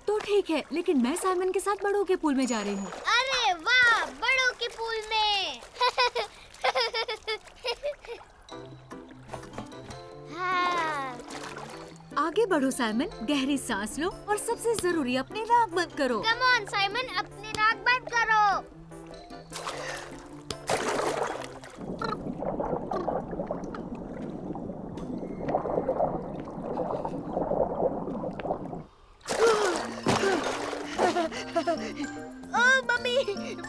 तो ठीक है, लेकिन मैं साइमन के साथ बड़ों के पूल में जा रही हूँ। अरे वाह, बड़ों के पूल में। हाँ। आगे बढ़ो साइमन, गहरी सांस लो और सबसे जरूरी अपनी नाक बंद करो। कम ऑन साइमन, अपनी नाक बंद करो। मम्मी,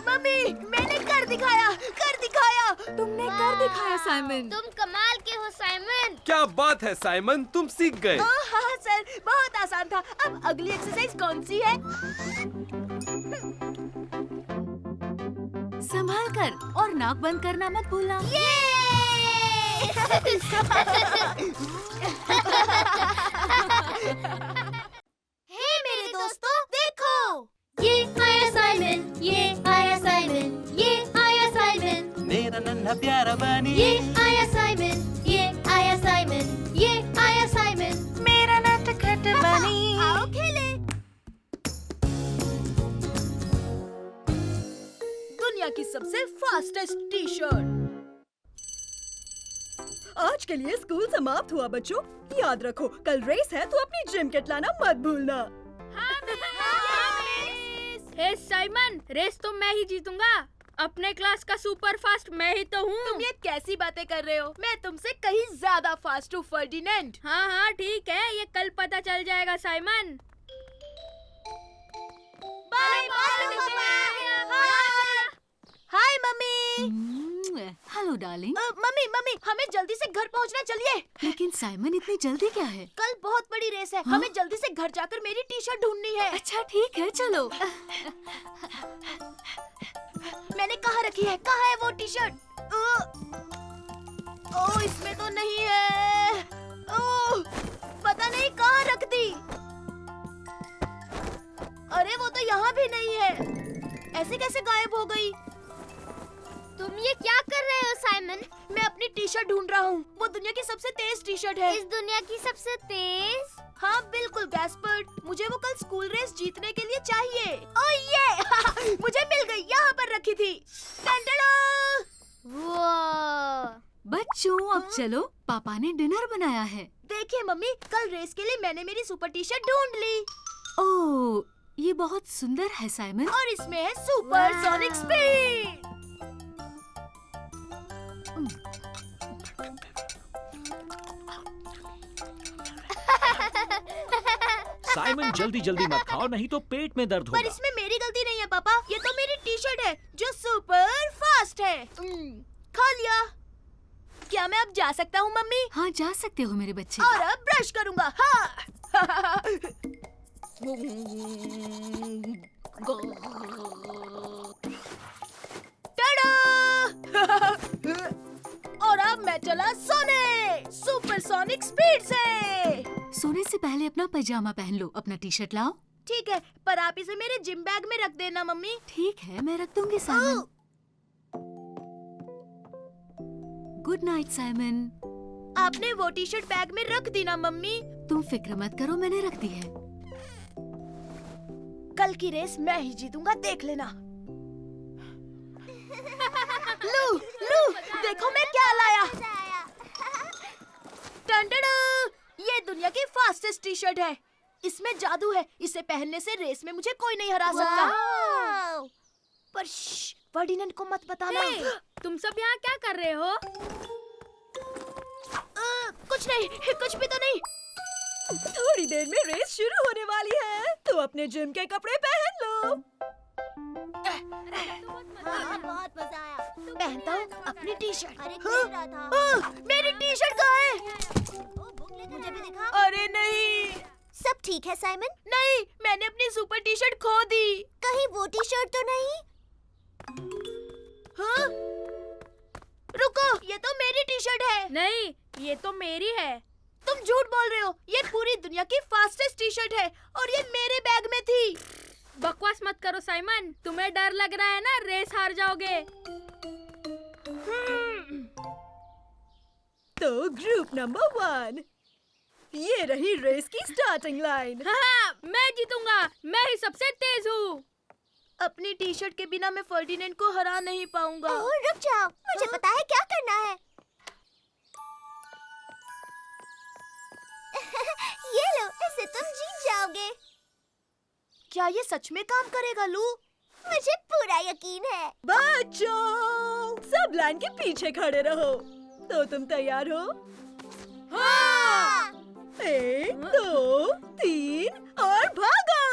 मम्मी, मैंने कर दिखाया, कर दिखाया। तुमने कर दिखाया साइमन। तुम कमाल के हो साइमन। क्या बात है साइमन, तुम सीख गए। हाँ सर, बहुत आसान था। अब अगली एक्सरसाइज कौन सी है? संभाल कर और नाक बंद करना मत भूलना। हे मेरे दोस्तों, देखो, ये आया साइमन, ये आया साइमन, ये आया साइमन, मेरा नन्हा प्यारा बनी, ये आया साइमन, ये आया साइमन, ये आया साइमन। मेरा नटखट बनी। आओ खेले। दुनिया की सबसे फास्टेस्ट टी शर्ट। आज के लिए स्कूल समाप्त हुआ बच्चों। याद रखो, कल रेस है तो अपनी जिम किट लाना मत भूलना। हे साइमन, रेस तो मैं ही जीतूंगा। अपने क्लास का सुपर फास्ट मैं ही तो हूँ। तुम ये कैसी बातें कर रहे हो? मैं तुमसे कहीं ज्यादा फास्ट हूँ फर्डिनेंड। हाँ हाँ ठीक है, ये कल पता चल जाएगा Simon. Bye bye mama. Hi mummy. Hello darling. Mummy, mummy, हमें जल्दी से घर पहुंचना, चलिए। लेकिन साइमन इतनी जल्दी क्या है? कल बहुत बड़ी रेस है। हाँ? हमें जल्दी से घर जाकर मेरी टी शर्ट ढूंढनी है। अच्छा ठीक है, चलो। मैंने कहाँ रखी है? कहाँ है वो टी शर्ट? ओह, इसमें तो नहीं है। ओह, पता नहीं कहाँ रख दी। अरे वो तो यहाँ भी नहीं है। ऐसे कैसे गायब हो गई? तुम ये क्या कर रहे हो साइमन? मैं अपनी टी शर्ट ढूंढ रहा हूँ। वो दुनिया की सबसे तेज टी शर्ट है। इस दुनिया की सबसे तेज? हाँ बिल्कुल गैस्पर्ड, मुझे वो कल स्कूल रेस जीतने के लिए चाहिए। ओह ये मुझे मिल गई, यहाँ पर रखी थी। टन-टन-टन! वो बच्चों अब चलो, पापा ने डिनर बनाया है। देखिए मम्मी, कल रेस के लिए मैंने मेरी सुपर टी शर्ट ढूंढ ली। ओह, ये बहुत सुंदर है साइमन। और इसमें है सुपर सोनिक स्पीड। साइमन जल्दी जल्दी मत खाओ, नहीं तो पेट में दर्द पर होगा। इसमें मेरी गलती नहीं है पापा, ये तो मेरी टी शर्ट है जो सुपर फास्ट है। खा लिया। क्या मैं अब जा सकता हूँ मम्मी? हाँ जा सकते हो मेरे बच्चे। और अब ब्रश करूँगा। हाँ। टाडा! और अब मैं चला सोने सुपरसोनिक स्पीड से। सोने से पहले अपना पैजामा पहन लो, अपना टी शर्ट लाओ। ठीक है, पर आप इसे मेरे जिम बैग में रख देना मम्मी। ठीक है, मैं रख दूंगी साइमन। Good night Simon. आपने वो टी शर्ट बैग में रख दी ना मम्मी? तुम फिक्र मत करो, मैंने रख दी है। कल की रेस मैं ही जीतूंगा, देख लेना। लू, लू, देखो मैं क्या लाया। टन-टन-टन! दुनिया की फास्टेस्ट टी शर्ट है। इसमें जादू है, इसे पहनने से रेस में मुझे कोई नहीं हरा सकता। पर फर्डिनेंड को मत बताना। तुम सब यहाँ क्या कर रहे हो? कुछ नहीं, कुछ भी तो नहीं। थोड़ी देर में रेस शुरू होने वाली है, तो अपने जिम के कपड़े पहन लो। बहुत मजा आया। पहनता हूँ अपनी टी शर्ट। अरे खेल रहा था। मेरी टी शर्ट कहाँ है? मुझे भी दिखा। अरे नहीं। सब ठीक है साइमन? नहीं, मैंने अपनी सुपर टी शर्ट खो दी। कहीं वो टी शर्ट तो नहीं? हाँ? रुको, ये तो मेरी टी शर्ट है। नहीं, ये तो मेरी है। तुम झूठ बोल रहे हो। ये पूरी दुनिया की फास्टेस्ट टी शर्ट है और ये मेरे बैग में थी। बकवास मत करो साइमन, तुम्हें डर लग रहा है ना रेस हार जाओगे। तो ग्रुप नंबर 1, ये रही रेस की स्टार्टिंग लाइन। हाँ, मैं जीतूंगा, मैं ही सबसे तेज हूँ। अपनी टी शर्ट के बिना मैं फर्डिनेंड को हरा नहीं पाऊंगा। ओह, रुक जाओ, मुझे पता है क्या करना है। ये लो, इससे तुम जीत जाओगे। क्या ये सच में काम करेगा लू? मुझे पूरा यकीन है। बच्चों, सब लाइन के पीछे खड़े रहो। तो तुम तैयार हो? हाँ। 1, 2, 3 और भागो!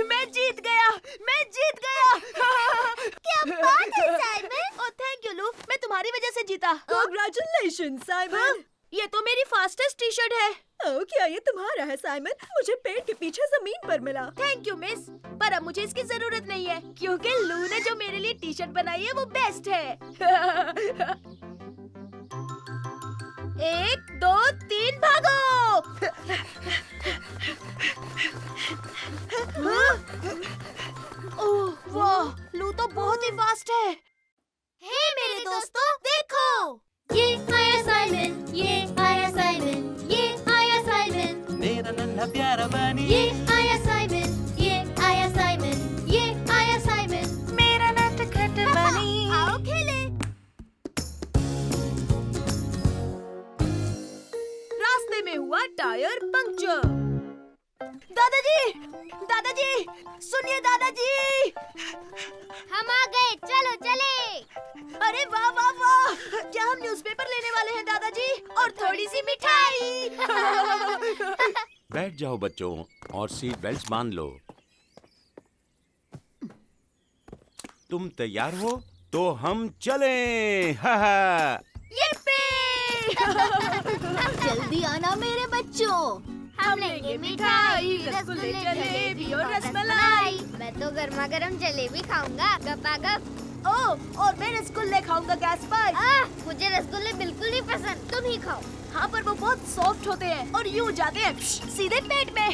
मैं जीत गया, मैं जीत गया। क्या बात है साइमन? ओह थैंक यू लू, मैं तुम्हारी वजह से जीता। Congratulations, Simon. ये तो मेरी फास्टेस्ट टी शर्ट है। ओह, क्या ये तुम्हारा है साइमन? मुझे पेड़ के पीछे जमीन पर मिला। थैंक यू मिस, पर अब मुझे इसकी जरूरत नहीं है क्योंकि लू ने जो मेरे लिए टी शर्ट बनाई है वो बेस्ट है। 1, 2, 3 भागो! ओह वाह, लू तो बहुत ही फास्ट है। हे मेरे दोस्तों, देखो। ये आया साइमन, ये आया साइमन, ये आया साइमन। मेरा नन्हा प्यारा बनी ये आया साइमन, ये आया साइमन, ये आया साइमन। मेरा नटखट बनी आओ खेले। रास्ते में हुआ टायर पंक्चर। दादाजी, दादाजी, सुनिए दादाजी। हम आ गए, चलो चले। अरे वाह वाह वाह, क्या हम न्यूज़पेपर लेने वाले हैं दादाजी? और थोड़ी सी मिठाई। बैठ जाओ बच्चों और सीट बेल्ट बांध लो। तुम तैयार हो? तो हम चलें। हा हा। जल्दी आना मेरे बच्चों। हम लेंगे मिठाई, रसगुल्ले, जलेबी और रसमलाई। मैं तो गर्मा गर्म जलेबी खाऊंगा, गपागप। ओह, और मैं रसगुल्ले खाऊंगा गैस पर। मुझे रसगुल्ले बिल्कुल नहीं पसंद, तुम ही खाओ। हाँ, पर वो बहुत सॉफ्ट होते हैं और यूं जाते हैं सीधे पेट में।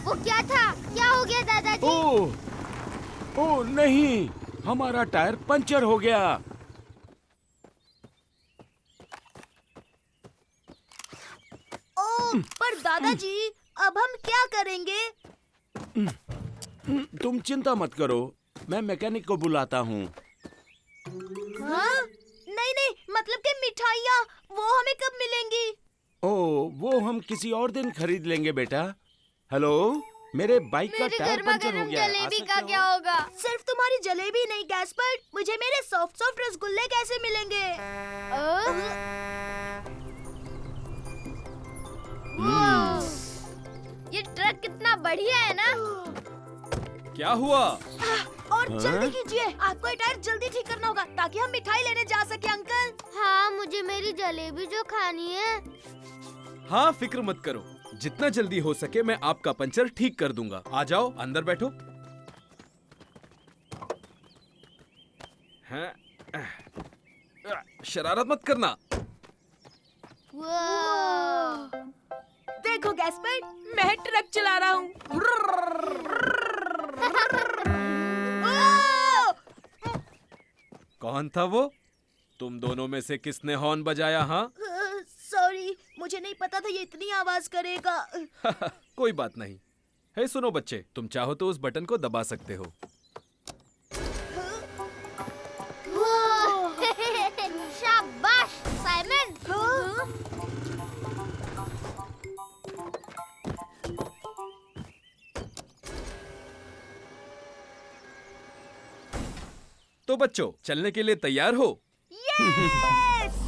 वो क्या था? क्या हो गया दादाजी? ओह नहीं, हमारा टायर पंचर हो गया। ओह, पर दादाजी अब हम क्या करेंगे? तुम चिंता मत करो, मैं मैकेनिक को बुलाता हूँ। हाँ? नहीं नहीं, मतलब कि मिठाइयाँ वो हमें कब मिलेंगी? ओह, वो हम किसी और दिन खरीद लेंगे बेटा। हेलो, मेरे बाइक का मेरी टायर गर्मा पंचर हो गर्म गया है। आ जलेबी सकते का हो? क्या होगा? सिर्फ तुम्हारी जलेबी नहीं गैस पर, मुझे मेरे सॉफ्ट सॉफ्ट रसगुल्ले कैसे मिलेंगे? ये ट्रक कितना बढ़िया है ना? क्या हुआ? और जल्दी कीजिए, आपको ये टायर जल्दी ठीक करना होगा ताकि हम मिठाई लेने जा सके अंकल। हाँ, मुझे मेरी जलेबी जो खानी है। हाँ, फिक्र मत करो, जितना जल्दी हो सके मैं आपका पंचर ठीक कर दूंगा। आ जाओ, अंदर बैठो। हैं? शरारत मत करना। देखो गैस पर, मैं ट्रक चला रहा हूँ। कौन था वो? तुम दोनों में से किसने हॉर्न बजाया? हाँ, सॉरी, मुझे नहीं पता था ये इतनी आवाज करेगा। कोई बात नहीं। हे सुनो बच्चे, तुम चाहो तो उस बटन को दबा सकते हो। शाबाश साइमन। तो बच्चों, चलने के लिए तैयार हो? यस!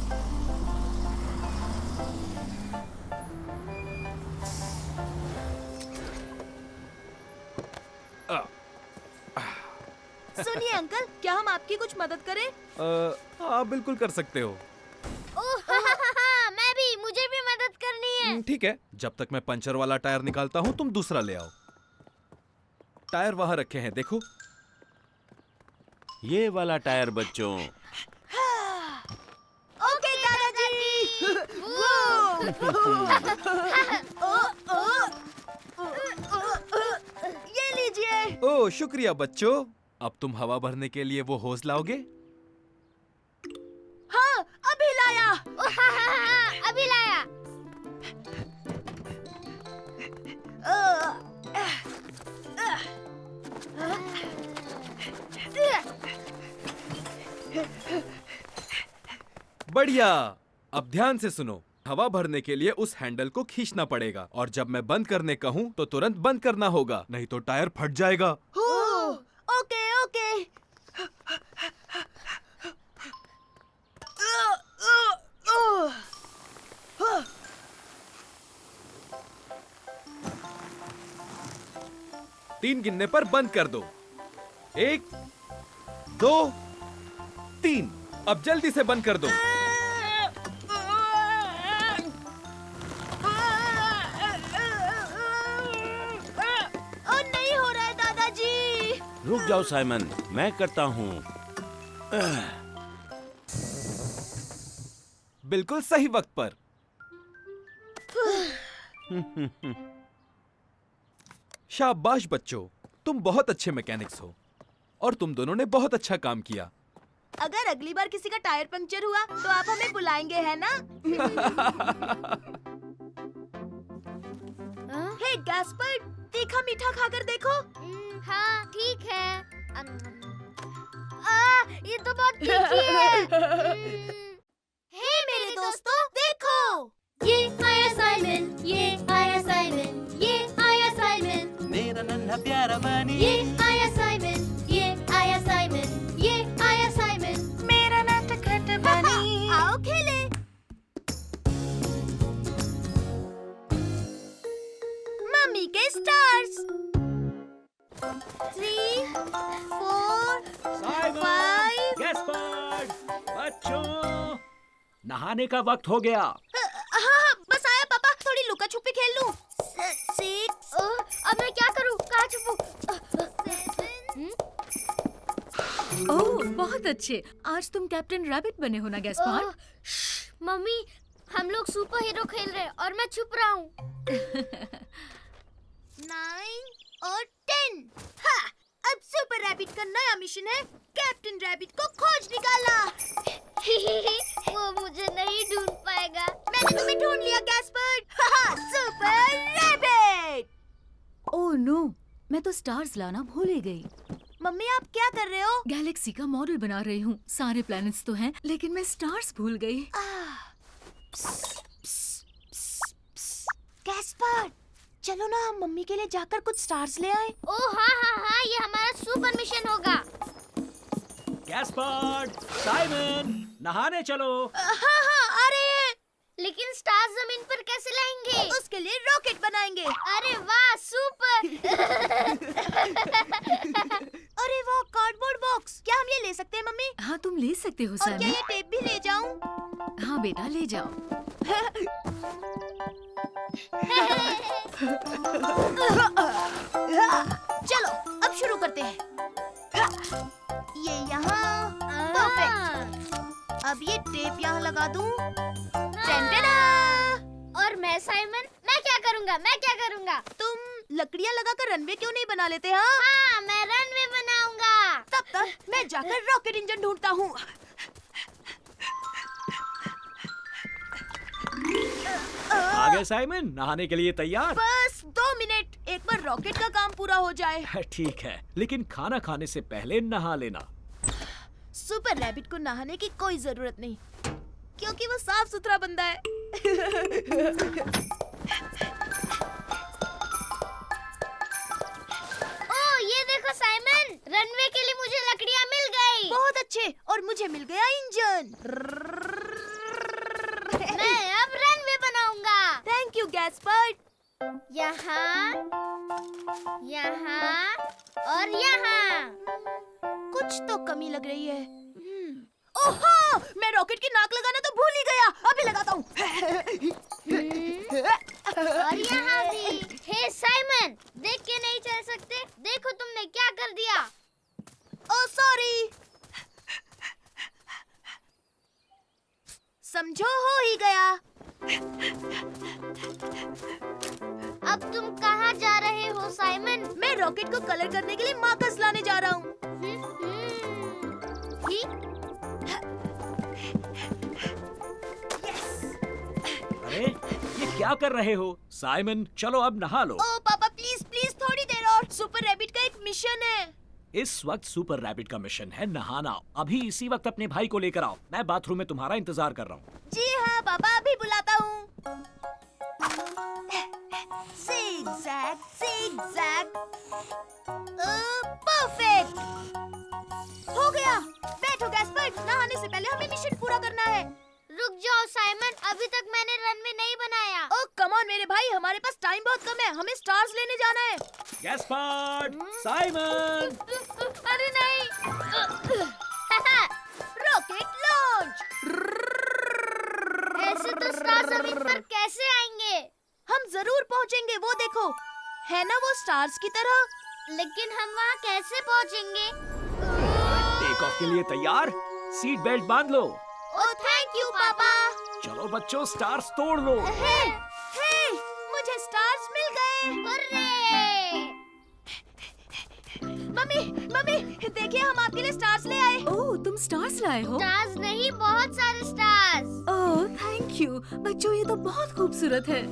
सुनिए अंकल, क्या हम आपकी कुछ मदद करें? हाँ, बिल्कुल कर सकते हो। मैं भी, मुझे भी मदद करनी है। ठीक है, जब तक मैं पंचर वाला टायर निकालता हूँ तुम दूसरा ले आओ। टायर वहाँ रखे हैं, देखो। ये वाला टायर बच्चों। ओके दादाजी। ये लीजिए। ओह शुक्रिया बच्चों। अब तुम हवा भरने के लिए वो होज लाओगे? हाँ, अभी लाया। अभी लाया। बढ़िया। अब ध्यान से सुनो। हवा भरने के लिए उस हैंडल को खींचना पड़ेगा और जब मैं बंद करने कहूँ तो तुरंत बंद करना होगा, नहीं तो टायर फट जाएगा। Okay okay. तीन गिनने पर बंद कर दो। 1, 2, 3। अब जल्दी से बंद कर दो। नहीं हो रहा है दादाजी। रुक जाओ साइमन, मैं करता हूँ। बिल्कुल सही वक्त पर। शाबाश बच्चों, तुम बहुत अच्छे मैकेनिक्स हो और तुम दोनों ने बहुत अच्छा काम किया। अगर अगली बार किसी का टायर पंक्चर हुआ तो आप हमें बुलाएंगे, है ना? हे गैस्पर, तीखा मीठा खाकर देखो। हाँ ठीक है। ये तो बहुत तीखी है। हे मेरे दोस्तों, देखो। ये आया साइमन, ये आया साइमन, ये आया साइमन, मेरा नन्हा प्यारा बनी, ये आया साइमन, ये आया साइमन, ये आया साइमन। मेरा नटखट बनी। आओ खेले। मम्मी के स्टार्स। 3, 4, 5। गैस्पर्ड, बच्चों, नहाने का वक्त हो गया। हाँ, बस आया पापा, थोड़ी लुका छुपी खेल लूं। 6। अब मैं क्या करूं? कहाँ छुपूं? ओह बहुत अच्छे। आज तुम कैप्टन रैबिट बने हो ना गैस्पार्ड? मम्मी, हम लोग सुपर हीरो खेल रहे हैं और मैं छुप रहा हूँ। 9 और 10। हाँ, अब सुपर रैबिट का नया मिशन है कैप्टन रैबिट को खोज निकालना। वो मुझे नहीं ढूंढ पाएगा। मैंने तुम्हें ढूंढ लिया गैस्पर्ड। हाँ, सुपर रैबिट। ओह नो, मैं तो स्टार्स लाना भूल ही गई। मम्मी आप क्या कर रहे हो? गैलेक्सी का मॉडल बना रही हूँ। सारे प्लैनेट्स तो हैं, लेकिन मैं स्टार्स भूल गई। गैस्पर्ड, चलो ना हम मम्मी के लिए जाकर कुछ स्टार्स ले आए। ओह हाँ हाँ हाँ, ये हमारा सुपर मिशन होगा। गैस्पर्ड, साइमन, नहाने चलो। हाँ हाँ आ रहे हैं। लेकिन स्टार्स जमीन पर कैसे लाएंगे? उसके लिए रॉकेट बनाएंगे। अरे वाह, सुपर। अरे वाह, कार्डबोर्ड बॉक्स। क्या हम ये ले सकते हैं मम्मी? हाँ तुम ले सकते हो और क्या साइमन। ये टेप भी ले जाऊं? हाँ बेटा ले जाओ। चलो अब शुरू करते हैं। ये यहाँ परफेक्ट। अब ये टेप यहाँ लगा दूं। टन-टना! और मैं साइमन, मैं क्या करूँगा? मैं क्या करूँगा? तुम लकड़ियाँ लगाकर रनवे क्यों नहीं बना लेते? हाँ, हाँ, मैं रनवे बनाऊंगा। तब तक मैं जाकर रॉकेट इंजन ढूंढता हूँ। गए साइमन, नहाने के लिए तैयार? बस 2 मिनट, एक बार रॉकेट का काम पूरा हो जाए। ठीक है, लेकिन खाना खाने से पहले नहा लेना। सुपर रैबिट को नहाने की कोई जरूरत नहीं, क्योंकि वो साफ सुथरा बंदा है। ओ ये देखो साइमन, रनवे के लिए मुझे लकड़ियाँ मिल गई। बहुत अच्छे, और मुझे मिल गया इंजन। मैं अब रनवे बनाऊंगा। Thank you Gaspard. यहाँ, यहाँ और यहाँ। कुछ तो कमी लग रही है। ओहो, मैं रॉकेट की नाक लगाना तो भूल ही गया। अभी लगाता हूँ। और यहाँ भी। हे साइमन, देख के नहीं चल सकते? देखो तुमने क्या कर दिया। Oh sorry. समझो हो ही गया। अब तुम कहाँ जा रहे हो साइमन? मैं रॉकेट को कलर करने के लिए मार्कर्स लाने जा रहा हूँ। अरे ये क्या कर रहे हो साइमन? चलो अब नहा लो। ओ पापा प्लीज प्लीज थोड़ी देर और। सुपर रैबिट का एक मिशन है। इस वक्त सुपर रैबिट का मिशन है नहाना। अभी इसी वक्त अपने भाई को लेकर आओ, मैं बाथरूम में तुम्हारा इंतजार कर रहा हूँ। जी हाँ पापा, अभी बुलाता हूँ। Zigzag, zigzag. परफेक्ट। हो गया। बैठो गैस्पर्ड, नहाने से पहले हमें मिशन पूरा करना है। रुक जाओ साइमन, अभी तक मैंने रनवे नहीं बनाया। ओह कम ऑन मेरे भाई, हमारे पास टाइम बहुत कम है, हमें स्टार्स लेने जाना है। Gaspard, Simon. अरे नहीं। Rocket launch. ऐसे तो स्टार जमीन पर कैसे आएंगे? हम जरूर पहुंचेंगे, वो देखो है ना वो स्टार्स की तरह। लेकिन हम वहाँ कैसे पहुँचेंगे? टेक ऑफ के लिए तैयार? सीट बेल्ट बांध लो। ओह थैंक यू पापा। चलो बच्चों, स्टार्स तोड़ लो। हे, मुझे स्टार्स मिल गए। हुर्रे! मम्मी देखिए, हम आपके लिए स्टार्स ले आए। ओह, तुम स्टार्स लाए हो? स्टार्स नहीं, बहुत सारे स्टार्स। ओह थैंक यू बच्चों, ये तो बहुत खूबसूरत है।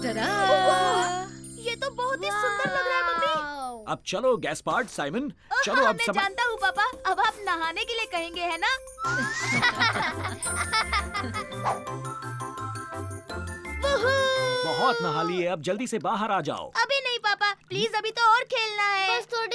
टडा! ये तो बहुत ही सुंदर लग रहा है मम्मी। वाओ! अब चलो गैस्पार्ड, साइमन, चलो हाँ, अब मैं समय। जानता हूँ पापा, अब आप नहाने के लिए कहेंगे है ना? बहुत नहा लिए, अब जल्दी से बाहर आ जाओ। अभी नहीं पापा, प्लीज, अभी तो और खेलना है। बस थोड़ी